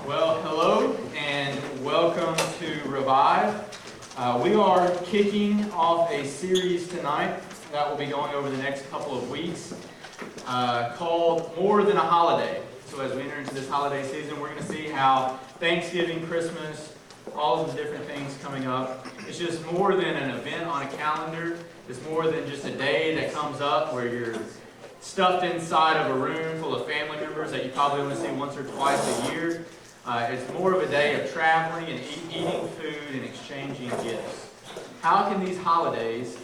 Well, hello and welcome to Revive. We are kicking off a series tonight that will be going over the next couple of weeks called More Than a Holiday. So as we enter into this holiday season, we're going to see how Thanksgiving, Christmas, all of the different things coming up, it's just more than an event on a calendar. It's more than just a day that comes up where you're stuffed inside of a room full of family members that you probably only see once or twice a year. It's more of a day of traveling and eating food and exchanging gifts. How can these holidays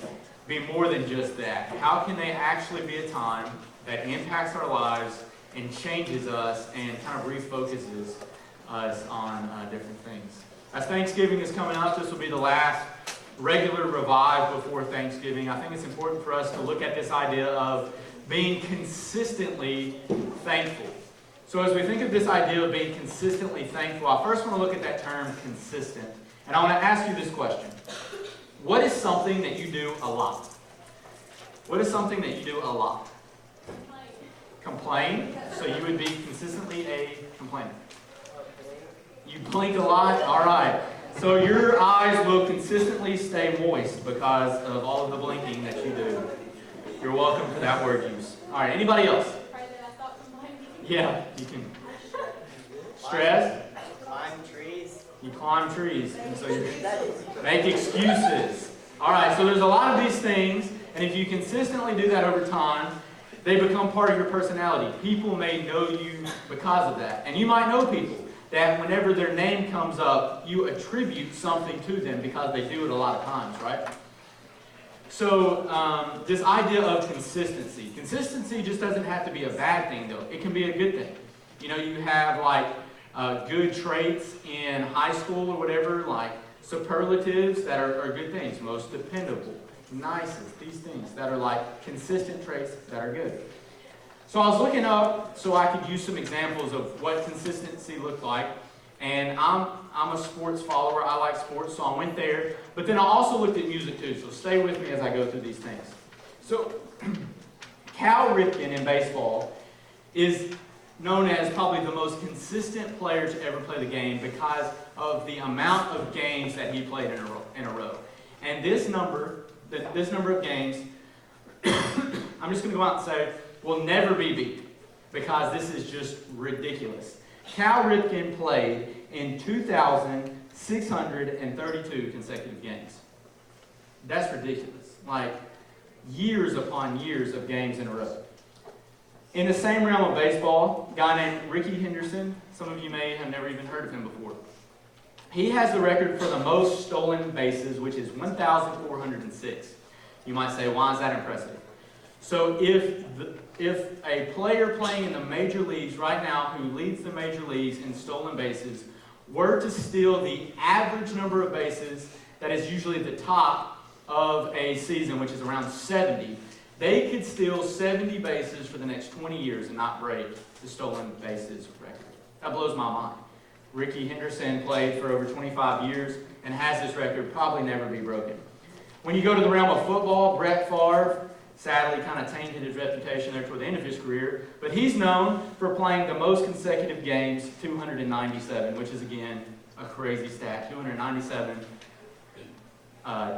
be more than just that? How can they actually be a time that impacts our lives and changes us and kind of refocuses us on different things? As Thanksgiving is coming up, this will be the last regular Revive before Thanksgiving. I think it's important for us to look at this idea of being consistently thankful. So as we think of this idea of being consistently thankful, I first want to look at that term consistent. And I want to ask you this question. What is something that you do a lot? What is something that you do a lot? Complain. So you would be consistently a complainer. You blink a lot? All right. So your eyes will consistently stay moist because of all of the blinking that you do. You're welcome for that word use. All right. Anybody else? Yeah, you can. Stress? Climb trees. You climb trees. And so you make excuses. All right, so there's a lot of these things, and if you consistently do that over time, they become part of your personality. People may know you because of that. And you might know people that whenever their name comes up, you attribute something to them because they do it a lot of times, right? So this idea of consistency. Consistency just doesn't have to be a bad thing, though. It can be a good thing. You know, you have like good traits in high school or whatever, like superlatives that are good things. Most dependable, nicest, these things that are like consistent traits that are good. So I was looking up so I could use some examples of what consistency looked like. And I'm a sports follower. I like sports, so I went there. But then I also looked at music too, so stay with me as I go through these things. So Cal Ripken in baseball is known as probably the most consistent player to ever play the game because of the amount of games that he played in a row. And this number of games, I'm just going to go out and say, will never be beat because this is just ridiculous. Cal Ripken played in 2,632 consecutive games. That's ridiculous. Like years upon years of games in a row. In the same realm of baseball, a guy named Ricky Henderson, some of you may have never even heard of him before. He has the record for the most stolen bases, which is 1,406. You might say, why is that impressive? So if a player playing in the major leagues right now who leads the major leagues in stolen bases were to steal the average number of bases that is usually at the top of a season, which is around 70, they could steal 70 bases for the next 20 years and not break the stolen bases record. That blows my mind. Ricky Henderson played for over 25 years and has this record, probably never be broken. When you go to the realm of football, Brett Favre sadly kind of tainted his reputation there toward the end of his career, but he's known for playing the most consecutive games, 297, which is, again, a crazy stat. 297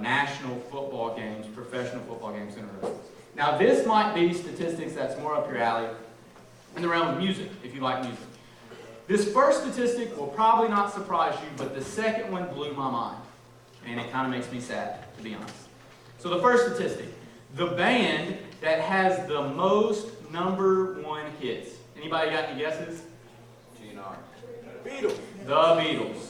national football games, professional football games in a row. Now, this might be statistics that's more up your alley in the realm of music, if you like music. This first statistic will probably not surprise you, but the second one blew my mind, and it kind of makes me sad, to be honest. So the first statistic. The band that has the most number one hits. Anybody got any guesses? Beatles. The Beatles.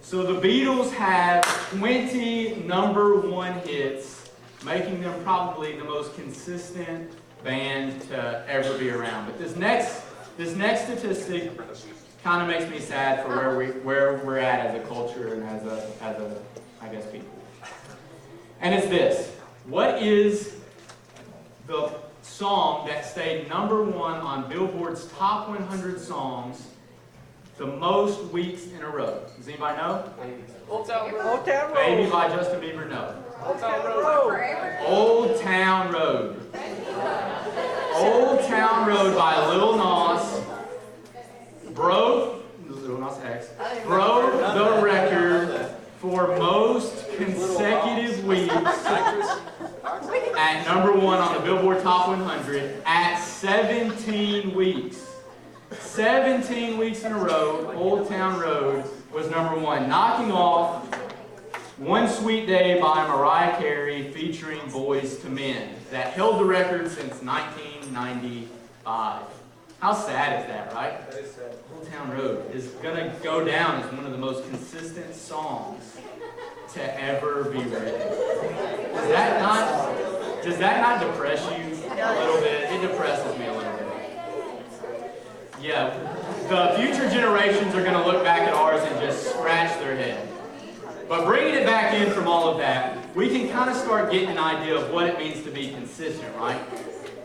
So the Beatles have 20 number one hits, making them probably the most consistent band to ever be around. But this next statistic kind of makes me sad for where we're at as a culture and as a I guess people. And it's this. What is the song that stayed number one on Billboard's top 100 songs the most weeks in a row? Does anybody know? Old Town Road. Baby by Justin Bieber, no. Old Town Road. Old Town Road. Old Town Road by Lil Nas broke text, broke the record for most consecutive weeks at number 1 on the Billboard Top 100 at 17 weeks. 17 weeks in a row, Old Town Road was number 1, knocking off One Sweet Day by Mariah Carey featuring Boys to Men that held the record since 1995. How sad is that, right? That is sad. Old Town Road is going to go down as one of the most consistent songs to ever be written. Does that not depress you a little bit? It depresses me a little bit. Yeah, the future generations are going to look back at ours and just scratch their head. But bringing it back in from all of that, we can kind of start getting an idea of what it means to be consistent, right?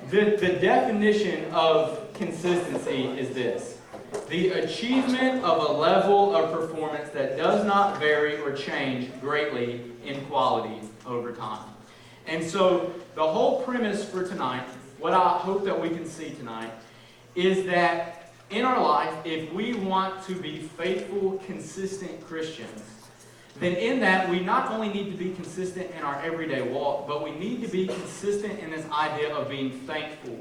The definition of consistency is this: the achievement of a level of performance that does not vary or change greatly in quality over time. And so the whole premise for tonight, what I hope that we can see tonight, is that in our life, if we want to be faithful, consistent Christians, then in that we not only need to be consistent in our everyday walk, but we need to be consistent in this idea of being thankful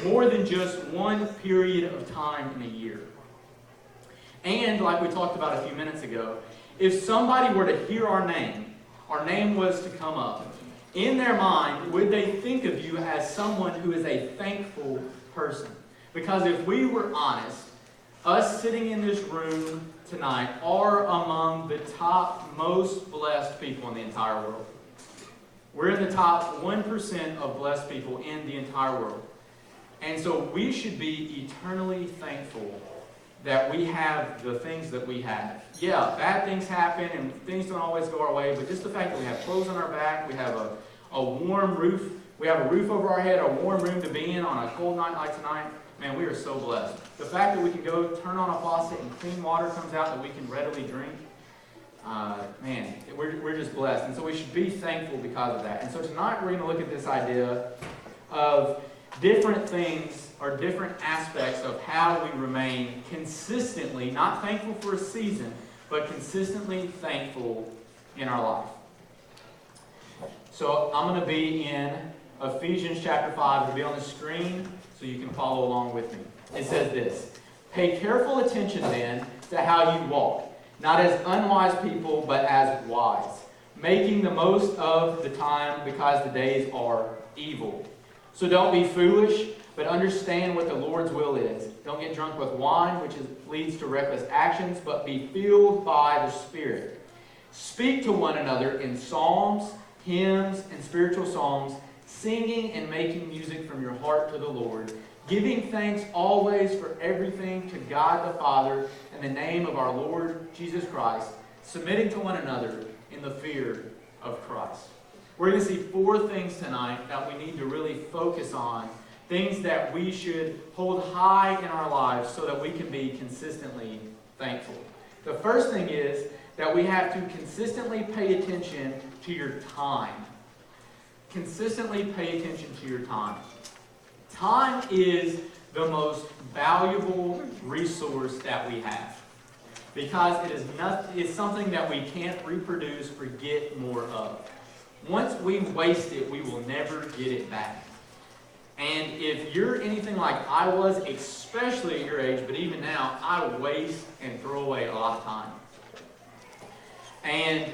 more than just one period of time in a year. And like we talked about a few minutes ago, if somebody were to hear our name was to come up, in their mind, would they think of you as someone who is a thankful person? Because if we were honest, us sitting in this room tonight are among the top most blessed people in the entire world. We're in the top 1% of blessed people in the entire world. And so we should be eternally thankful that we have the things that we have. Yeah, bad things happen and things don't always go our way, but just the fact that we have clothes on our back, we have a warm roof, we have a roof over our head, a warm room to be in on a cold night like tonight, man, we are so blessed. The fact that we can go turn on a faucet and clean water comes out that we can readily drink, man, we're just blessed. And so we should be thankful because of that. And so tonight we're going to look at this idea of different things or different aspects of how we remain consistently, not thankful for a season, but consistently thankful in our life. So I'm going to be in Ephesians chapter 5. It'll be on the screen so you can follow along with me. It says this: "Pay careful attention then to how you walk, not as unwise people, but as wise, making the most of the time because the days are evil. So don't be foolish, but understand what the Lord's will is. Don't get drunk with wine, which leads to reckless actions, but be filled by the Spirit. Speak to one another in psalms, hymns, and spiritual songs, singing and making music from your heart to the Lord, giving thanks always for everything to God the Father in the name of our Lord Jesus Christ, submitting to one another in the fear of Christ." We're going to see 4 things tonight that we need to really focus on, things that we should hold high in our lives so that we can be consistently thankful. The first thing is that we have to consistently pay attention to your time. Consistently pay attention to your time. Time is the most valuable resource that we have, because it's something that we can't reproduce or get more of. Once we waste it, we will never get it back. And if you're anything like I was, especially at your age, but even now, I waste and throw away a lot of time. And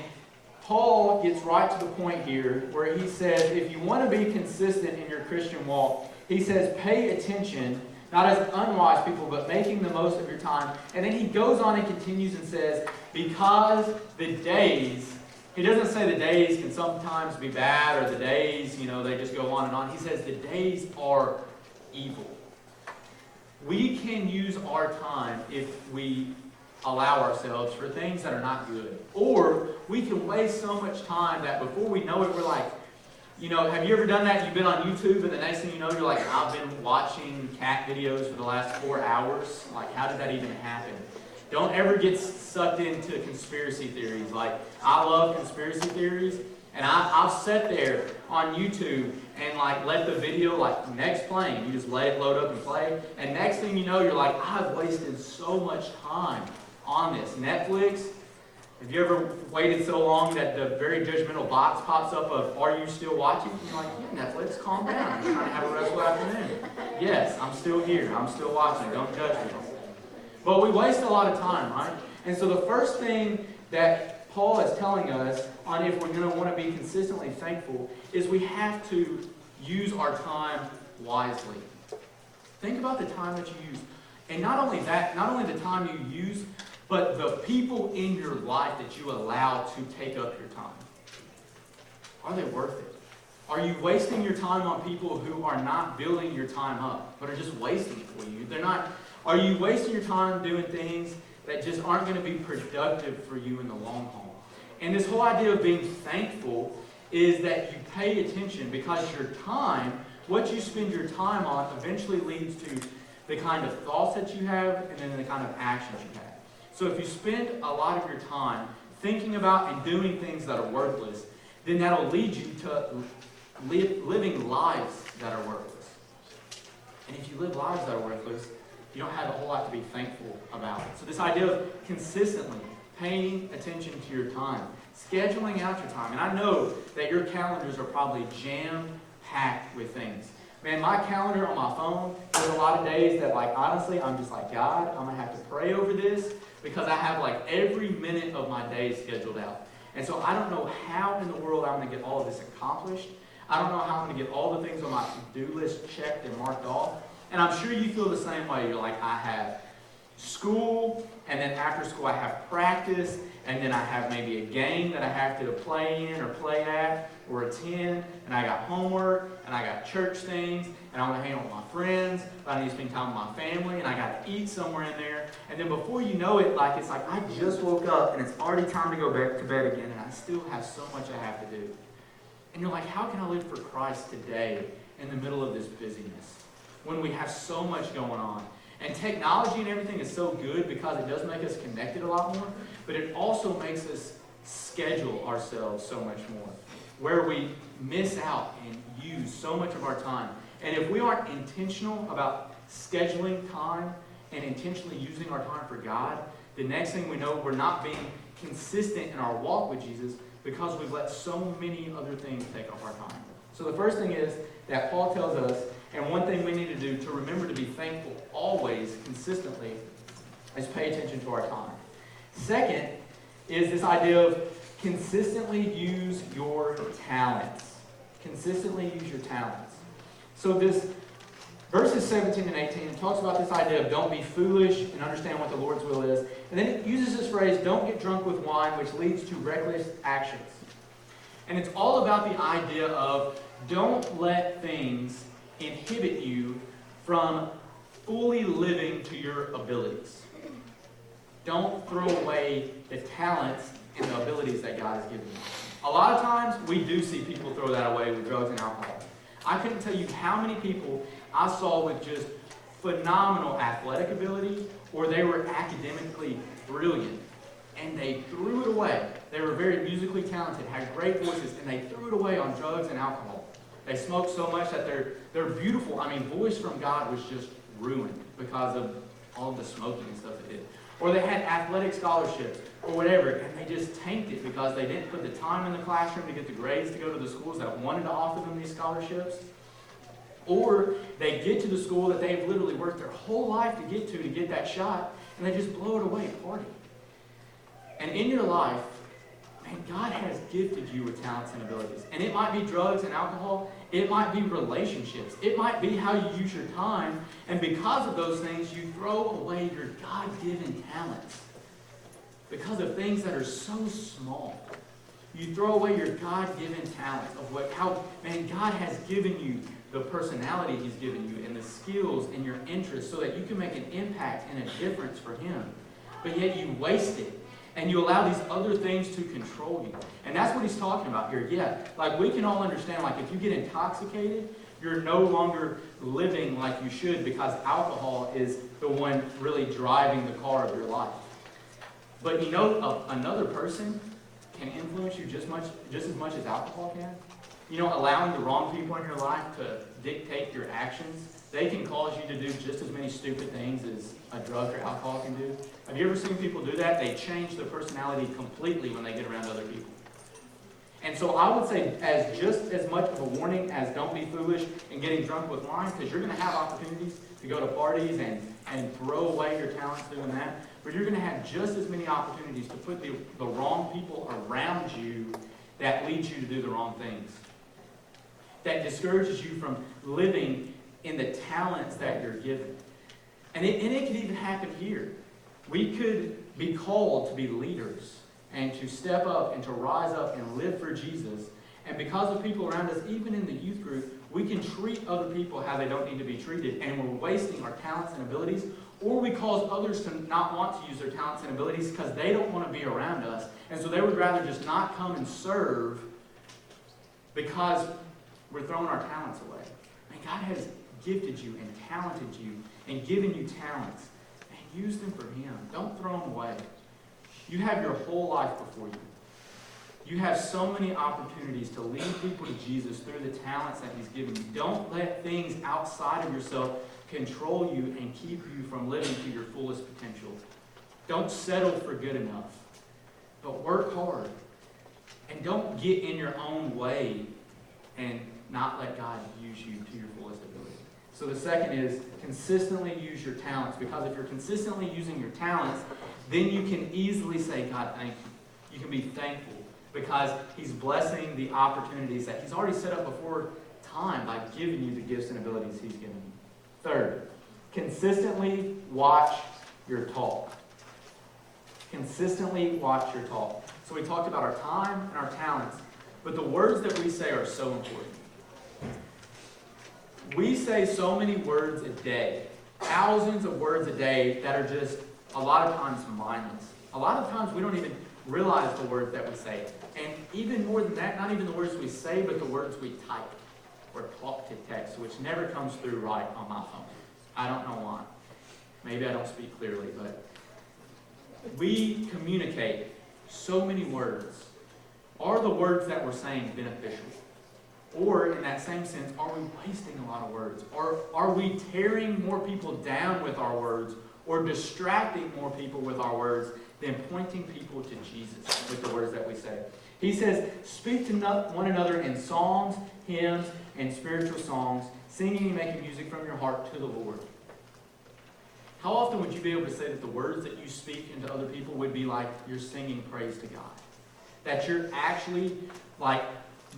Paul gets right to the point here where he says, if you want to be consistent in your Christian walk, he says, pay attention, not as unwise people, but making the most of your time. And then he goes on and continues and says, because the days, he doesn't say the days can sometimes be bad or the days, they just go on and on. He says the days are evil. We can use our time if we allow ourselves for things that are not good. Or we can waste so much time that before we know it, we're like, have you ever done that? You've been on YouTube and the next thing you know, you're like, I've been watching cat videos for the last 4 hours. Like, how did that even happen? Don't ever get sucked into conspiracy theories. Like, I love conspiracy theories, and I'll sit there on YouTube and let the video next playing. You just let it load up and play, and next thing you know, you're like, I've wasted so much time on this. Netflix, have you ever waited so long that the very judgmental box pops up of, are you still watching? You're like, yeah, Netflix, calm down. I'm trying to have a restful afternoon. Yes, I'm still here. I'm still watching. Don't judge me. But we waste a lot of time, right? And so the first thing that Paul is telling us on if we're going to want to be consistently thankful is we have to use our time wisely. Think about the time that you use. And not only that, not only the time you use, but the people in your life that you allow to take up your time. Are they worth it? Are you wasting your time on people who are not building your time up, but are just wasting it for you? They're not. Are you wasting your time doing things that just aren't going to be productive for you in the long haul? And this whole idea of being thankful is that you pay attention, because your time, what you spend your time on, eventually leads to the kind of thoughts that you have and then the kind of actions you have. So if you spend a lot of your time thinking about and doing things that are worthless, then that'll lead you to living lives that are worthless. And if you live lives that are worthless, you don't have a whole lot to be thankful about. So this idea of consistently paying attention to your time, scheduling out your time. And I know that your calendars are probably jam-packed with things. Man, my calendar on my phone, there's a lot of days that, like, honestly, I'm just like, God, I'm going to have to pray over this, because I have, like, every minute of my day scheduled out. And so I don't know how in the world I'm going to get all of this accomplished. I don't know how I'm going to get all the things on my to-do list checked and marked off. And I'm sure you feel the same way. You're like, I have school, and then after school I have practice, and then I have maybe a game that I have to play in or play at or attend, and I got homework, and I got church things, and I want to hang out with my friends, but I need to spend time with my family, and I got to eat somewhere in there. And then before you know it, like, it's like I just woke up and it's already time to go back to bed again, and I still have so much I have to do. And you're like, how can I live for Christ today in the middle of this busyness when we have so much going on? And technology and everything is so good because it does make us connected a lot more, but it also makes us schedule ourselves so much more, where we miss out and use so much of our time. And if we aren't intentional about scheduling time and intentionally using our time for God, the next thing we know, we're not being consistent in our walk with Jesus because we've let so many other things take up our time. So the first thing is that Paul tells us, and one thing we need to do to remember to be thankful always, consistently, is pay attention to our time. Second is this idea of consistently use your talents. Consistently use your talents. So this verses 17 and 18 talks about this idea of don't be foolish and understand what the Lord's will is. And then it uses this phrase, don't get drunk with wine, which leads to reckless actions. And it's all about the idea of don't let things inhibit you from fully living to your abilities. Don't throw away the talents and the abilities that God has given you. A lot of times, we do see people throw that away with drugs and alcohol. I couldn't tell you how many people I saw with just phenomenal athletic ability, or they were academically brilliant, and they threw it away. They were very musically talented, had great voices, and they threw it away on drugs and alcohol. They smoked so much that their beautiful, voice from God was just ruined because of all of the smoking and stuff they did. Or they had athletic scholarships or whatever, and they just tanked it because they didn't put the time in the classroom to get the grades to go to the schools that wanted to offer them these scholarships. Or they get to the school that they've literally worked their whole life to get that shot, and they just blow it away partying. And in your life, man, God has gifted you with talents and abilities. And it might be drugs and alcohol. It might be relationships. It might be how you use your time. And because of those things, you throw away your God-given talents. Because of things that are so small. You throw away your God-given talents of how God has given you the personality He's given you and the skills and your interests so that you can make an impact and a difference for Him. But yet you waste it. And you allow these other things to control you. And that's what he's talking about here. Yeah, like we can all understand, like if you get intoxicated, you're no longer living like you should because alcohol is the one really driving the car of your life. But you know, another person can influence you just as much as alcohol can. You know, allowing the wrong people in your life to dictate your actions They can cause you to do just as many stupid things as a drug or alcohol can do. Have you ever seen people do that? They change their personality completely when they get around other people. And so I would say as just as much of a warning as don't be foolish in getting drunk with wine, because you're going to have opportunities to go to parties and throw away your talents doing that. But you're going to have just as many opportunities to put the wrong people around you that leads you to do the wrong things. That discourages you from living in the talents that you're given. And it could even happen here. We could be called to be leaders and to step up and to rise up and live for Jesus. And because of people around us, even in the youth group, we can treat other people how they don't need to be treated, and we're wasting our talents and abilities, or we cause others to not want to use their talents and abilities because they don't want to be around us, and so they would rather just not come and serve because we're throwing our talents away. And God has gifted you and talented you and given you talents, and use them for Him. Don't throw them away. You have your whole life before you. You have so many opportunities to lead people to Jesus through the talents that He's given you. Don't let things outside of yourself control you and keep you from living to your fullest potential. Don't settle for good enough, but work hard. And don't get in your own way and not let God use you to your fullest ability. So the second is consistently use your talents, because if you're consistently using your talents, then you can easily say, God, thank you. You can be thankful because He's blessing the opportunities that He's already set up before time by giving you the gifts and abilities He's given you. Third, consistently watch your talk. Consistently watch your talk. So we talked about our time and our talents, but the words that we say are so important. We say so many words a day, thousands of words a day that are just a lot of times mindless. A lot of times we don't even realize the words that we say. And even more than that, not even the words we say, but the words we type or talk to text, which never comes through right on my phone. I don't know why. Maybe I don't speak clearly, but we communicate so many words. Are the words that we're saying beneficial? Or, in that same sense, are we wasting a lot of words? Or are we tearing more people down with our words, or distracting more people with our words than pointing people to Jesus with the words that we say? He says, speak to one another in psalms, hymns, and spiritual songs, singing and making music from your heart to the Lord. How often would you be able to say that the words that you speak into other people would be like you're singing praise to God? That you're actually like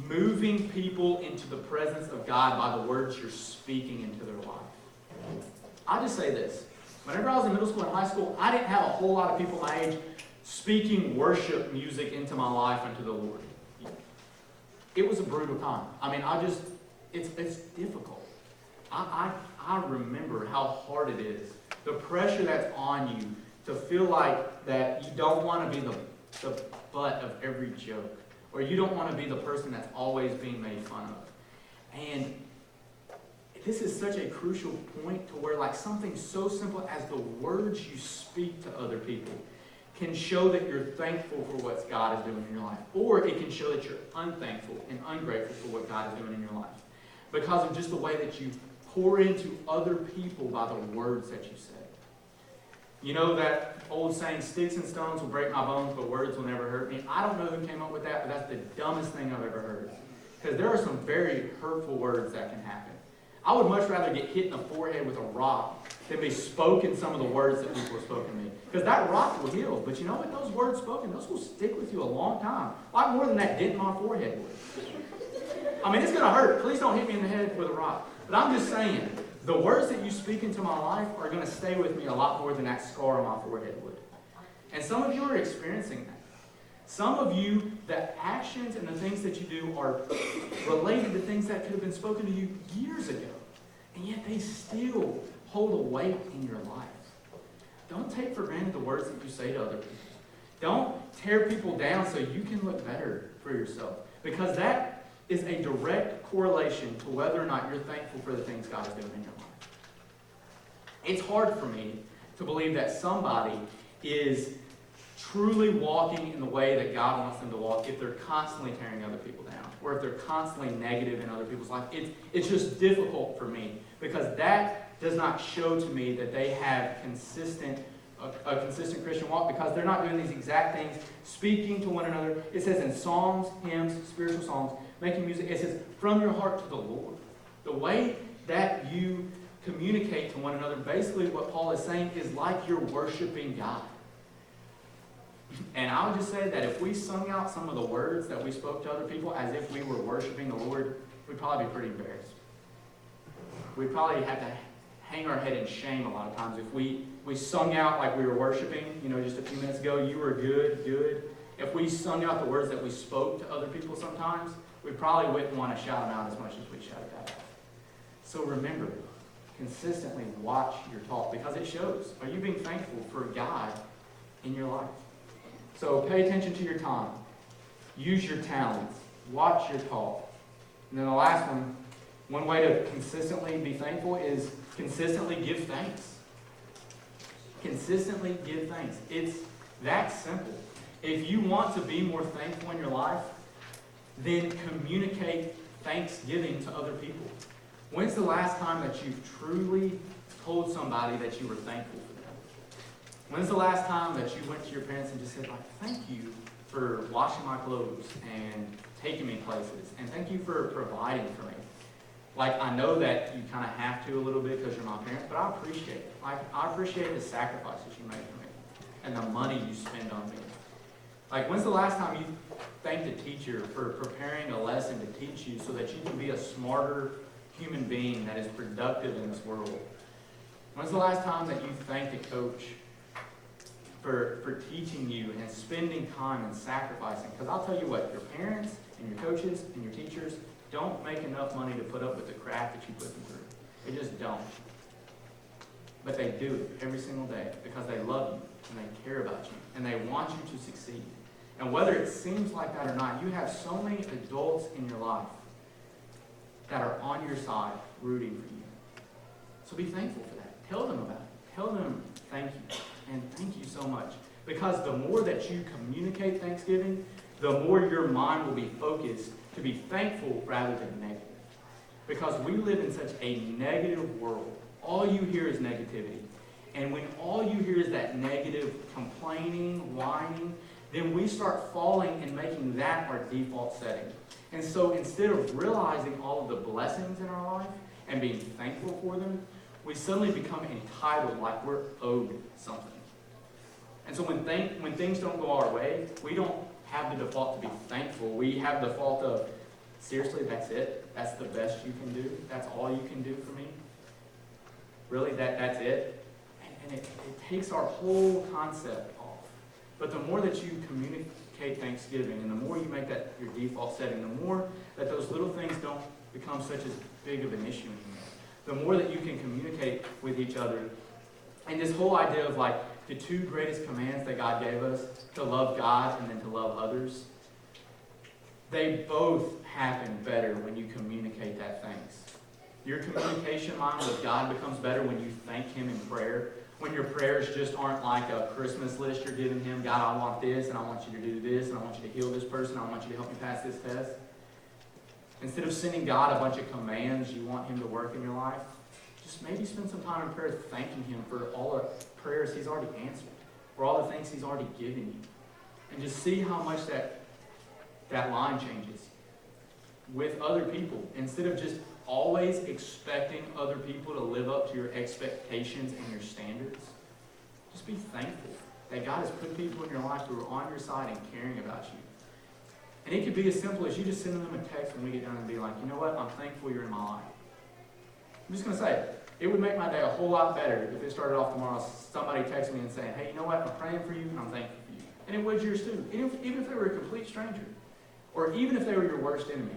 moving people into the presence of God by the words you're speaking into their life. I'll just say this. Whenever I was in middle school and high school, I didn't have a whole lot of people my age speaking worship music into my life and to the Lord. It was a brutal time. I mean, it's difficult. I remember how hard it is. The pressure that's on you to feel like that you don't want to be the butt of every joke, or you don't want to be the person that's always being made fun of. And this is such a crucial point to where like something so simple as the words you speak to other people can show that you're thankful for what God is doing in your life. Or it can show that you're unthankful and ungrateful for what God is doing in your life. Because of just the way that you pour into other people by the words that you say. You know that old saying, sticks and stones will break my bones, but words will never hurt me? I don't know who came up with that, but that's the dumbest thing I've ever heard. Because there are some very hurtful words that can happen. I would much rather get hit in the forehead with a rock than be spoken some of the words that people have spoken to me. Because that rock will heal. But you know what? Those words spoken, those will stick with you a long time. A lot more than that dent in my forehead would. I mean, it's going to hurt. Please don't hit me in the head with a rock. But I'm just saying, the words that you speak into my life are going to stay with me a lot more than that scar on my forehead would. And some of you are experiencing that. Some of you, the actions and the things that you do are related to things that could have been spoken to you years ago. And yet they still hold a weight in your life. Don't take for granted the words that you say to other people. Don't tear people down so you can look better for yourself. Because that is a direct correlation to whether or not you're thankful for the things God is doing in your life. It's hard for me to believe that somebody is truly walking in the way that God wants them to walk if they're constantly tearing other people down, or if they're constantly negative in other people's life. It's just difficult for me, because that does not show to me that they have a consistent Christian walk, because they're not doing these exact things, speaking to one another. It says in psalms, hymns, spiritual songs, making music, it says from your heart to the Lord. The way that you communicate to one another, basically what Paul is saying is like you're worshiping God. And I would just say that if we sung out some of the words that we spoke to other people as if we were worshiping the Lord, we'd probably be pretty embarrassed. We'd probably have to hang our head in shame a lot of times if we sung out like we were worshiping, just a few minutes ago, you were good, good. If we sung out the words that we spoke to other people sometimes, we probably wouldn't want to shout them out as much as we shouted out. So remember, consistently watch your talk, because it shows. Are you being thankful for God in your life? So pay attention to your time. Use your talents. Watch your talk. And then the last one way to consistently be thankful is consistently give thanks. Consistently give thanks. It's that simple. If you want to be more thankful in your life, then communicate thanksgiving to other people. When's the last time that you've truly told somebody that you were thankful for them? When's the last time that you went to your parents and just said, thank you for washing my clothes and taking me places, and thank you for providing for me? I know that you kind of have to a little bit because you're my parents, but I appreciate it. I appreciate the sacrifices you make for me and the money you spend on me. When's the last time you thanked a teacher for preparing a lesson to teach you so that you can be a smarter human being that is productive in this world? When's the last time that you thanked a coach for teaching you and spending time and sacrificing? Because I'll tell you what, your parents and your coaches and your teachers don't make enough money to put up with the crap that you put them through. They just don't. But they do it every single day because they love you and they care about you and they want you to succeed. And whether it seems like that or not, you have so many adults in your life that are on your side rooting for you. So be thankful for that. Tell them about it. Tell them thank you. And thank you so much. Because the more that you communicate thanksgiving, the more your mind will be focused to be thankful rather than negative. Because we live in such a negative world. All you hear is negativity. And when all you hear is that negative complaining, whining, then we start falling and making that our default setting. And so instead of realizing all of the blessings in our life and being thankful for them, we suddenly become entitled, like we're owed something. And so when things don't go our way, we don't have the default to be thankful. We have the default of, seriously, that's it? That's the best you can do? That's all you can do for me? Really, that's it? And it takes our whole concept off. But the more that you communicate thanksgiving, and the more you make that your default setting, the more that those little things don't become such as big of an issue anymore. The more that you can communicate with each other. And this whole idea of the two greatest commands that God gave us, to love God and then to love others, they both happen better when you communicate that thanks. Your communication line with God becomes better when you thank Him in prayer. When your prayers just aren't like a Christmas list you're giving Him. God, I want this, and I want you to do this, and I want you to heal this person, I want you to help me pass this test. Instead of sending God a bunch of commands you want Him to work in your life, just maybe spend some time in prayer thanking Him for all the prayers He's already answered, for all the things He's already given you. And just see how much that line changes with other people. Instead of just always expecting other people to live up to your expectations and your standards, just be thankful that God has put people in your life who are on your side and caring about you. And it could be as simple as you just sending them a text when we get done and be like, you know what, I'm thankful you're in my life. I'm just going to say it would make my day a whole lot better if it started off tomorrow, somebody texting me and saying, hey, you know what, I'm praying for you and I'm thankful for you. And it was yours too. Even if they were a complete stranger, or even if they were your worst enemy.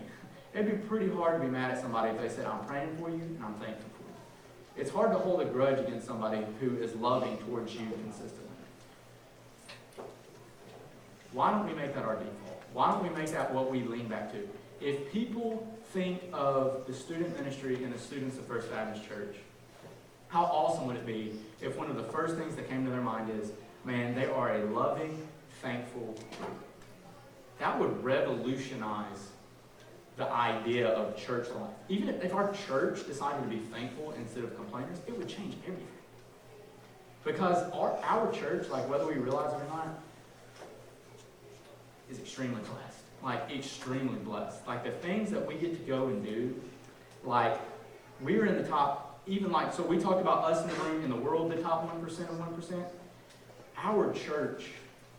It'd be pretty hard to be mad at somebody if they said, I'm praying for you and I'm thankful for you. It's hard to hold a grudge against somebody who is loving towards you consistently. Why don't we make that our default? Why don't we make that what we lean back to? If people think of the student ministry and the students of First Baptist Church, how awesome would it be if one of the first things that came to their mind is, man, they are a loving, thankful group. That would revolutionize the idea of church life. Even if our church decided to be thankful instead of complainers, it would change everything. Because our church, like whether we realize it or not, is extremely blessed. Like extremely blessed. Like the things that we get to go and do, like we're in the top, even like, so we talked about us in the room, in the world, the top 1% of 1%. Our church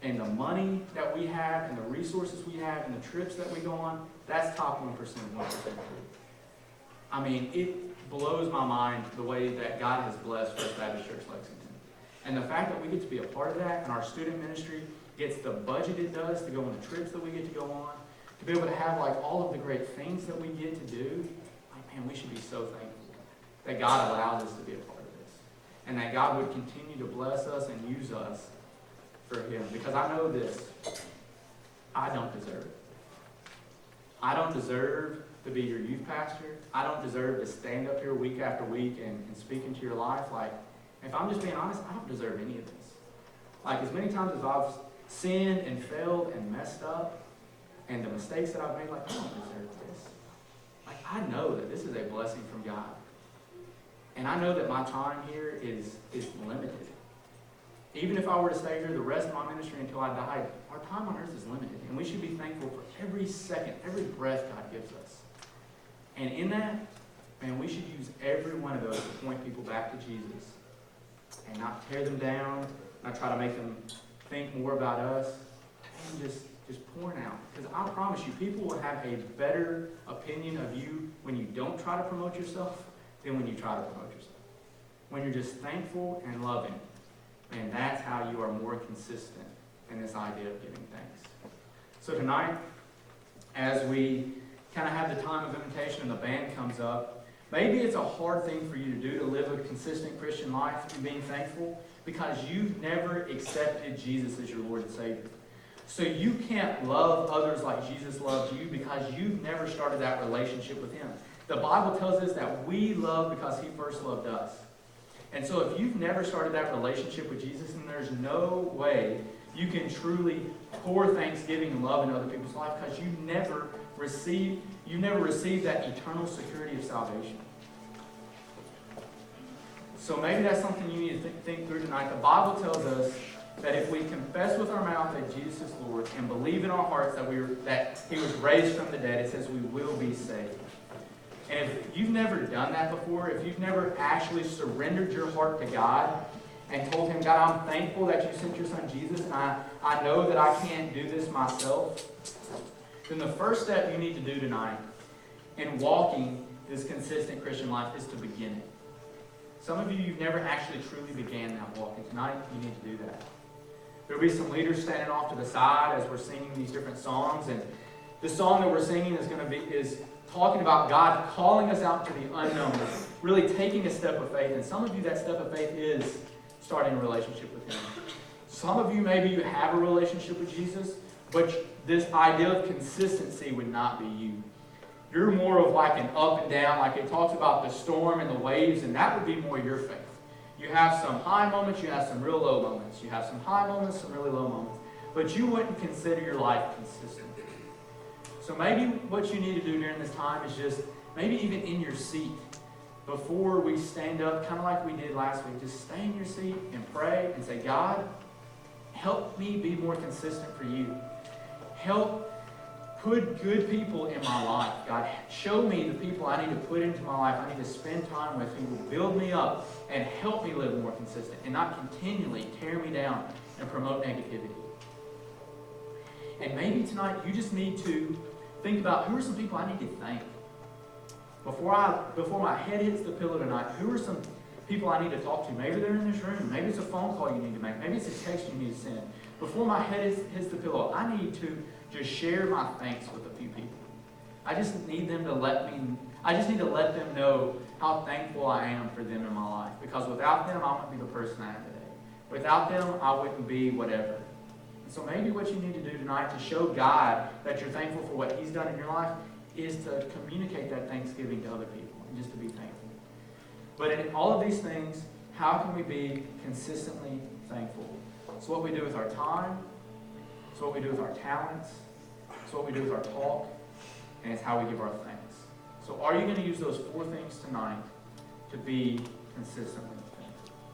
and the money that we have and the resources we have and the trips that we go on, that's top 1% of 1%. I mean, it blows my mind the way that God has blessed First Baptist Church Lexington. And the fact that we get to be a part of that, and our student ministry gets the budget it does to go on the trips that we get to go on, to be able to have like all of the great things that we get to do, like man, we should be so thankful that God allows us to be a part of this. And that God would continue to bless us and use us for Him. Because I know this, I don't deserve it. I don't deserve to be your youth pastor. I don't deserve to stand up here week after week and speak into your life. Like, if I'm just being honest, I don't deserve any of this. Like, as many times as I've sinned and failed and messed up, and the mistakes that I've made, like, I don't deserve this. Like, I know that this is a blessing from God. And I know that my time here is limited. Even if I were to stay here the rest of my ministry until I died, our time on earth is limited. And we should be thankful for every second, every breath God gives us. And in that, man, we should use every one of those to point people back to Jesus. And not tear them down, not try to make them think more about us, and just pouring out. Because I promise you, people will have a better opinion of you when you don't try to promote yourself than when you try to promote yourself. When you're just thankful and loving, and that's how you are more consistent in this idea of giving thanks. So tonight, as we kind of have the time of invitation and the band comes up, maybe it's a hard thing for you to do, to live a consistent Christian life and being thankful, because you've never accepted Jesus as your Lord and Savior. So you can't love others like Jesus loved you because you've never started that relationship with Him. The Bible tells us that we love because He first loved us. And so if you've never started that relationship with Jesus, then there's no way you can truly pour thanksgiving and love in other people's life, because you never received that eternal security of salvation. So maybe that's something you need to think through tonight. The Bible tells us that if we confess with our mouth that Jesus is Lord and believe in our hearts that He was raised from the dead, it says we will be saved. And if you've never done that before, if you've never actually surrendered your heart to God and told Him, God, I'm thankful that You sent Your Son Jesus, and I know that I can't do this myself, then the first step you need to do tonight in walking this consistent Christian life is to begin it. Some of you've never actually truly began that walk, and tonight you need to do that. There'll be some leaders standing off to the side as we're singing these different songs, and the song that we're singing is talking about God calling us out to the unknown, really taking a step of faith. And some of you, that step of faith is starting a relationship with Him. Some of you, maybe you have a relationship with Jesus, but this idea of consistency would not be you. You're more of like an up and down, like it talks about the storm and the waves, and that would be more your faith. You have some high moments, you have some real low moments. You have some high moments, some really low moments. But you wouldn't consider your life consistent. So maybe what you need to do during this time is just, maybe even in your seat, before we stand up, kind of like we did last week, just stay in your seat and pray and say, God, help me be more consistent for You. Help put good people in my life. God, show me the people I need to put into my life. I need to spend time with, who will build me up and help me live more consistent and not continually tear me down and promote negativity. And maybe tonight you just need to think about, who are some people I need to thank? Before my head hits the pillow tonight, who are some people I need to talk to? Maybe they're in this room. Maybe it's a phone call you need to make. Maybe it's a text you need to send. Before my head hits the pillow, I need to just share my thanks with a few people. I just need to let them know how thankful I am for them in my life. Because without them, I wouldn't be the person I am today. Without them, I wouldn't be whatever. So maybe what you need to do tonight to show God that you're thankful for what He's done in your life is to communicate that thanksgiving to other people and just to be thankful. But in all of these things, How can we be consistently thankful? It's what we do with our time. It's what we do with our talents. It's what we do with our talk. And it's how we give our thanks. So are you going to use those 4 things tonight to be consistently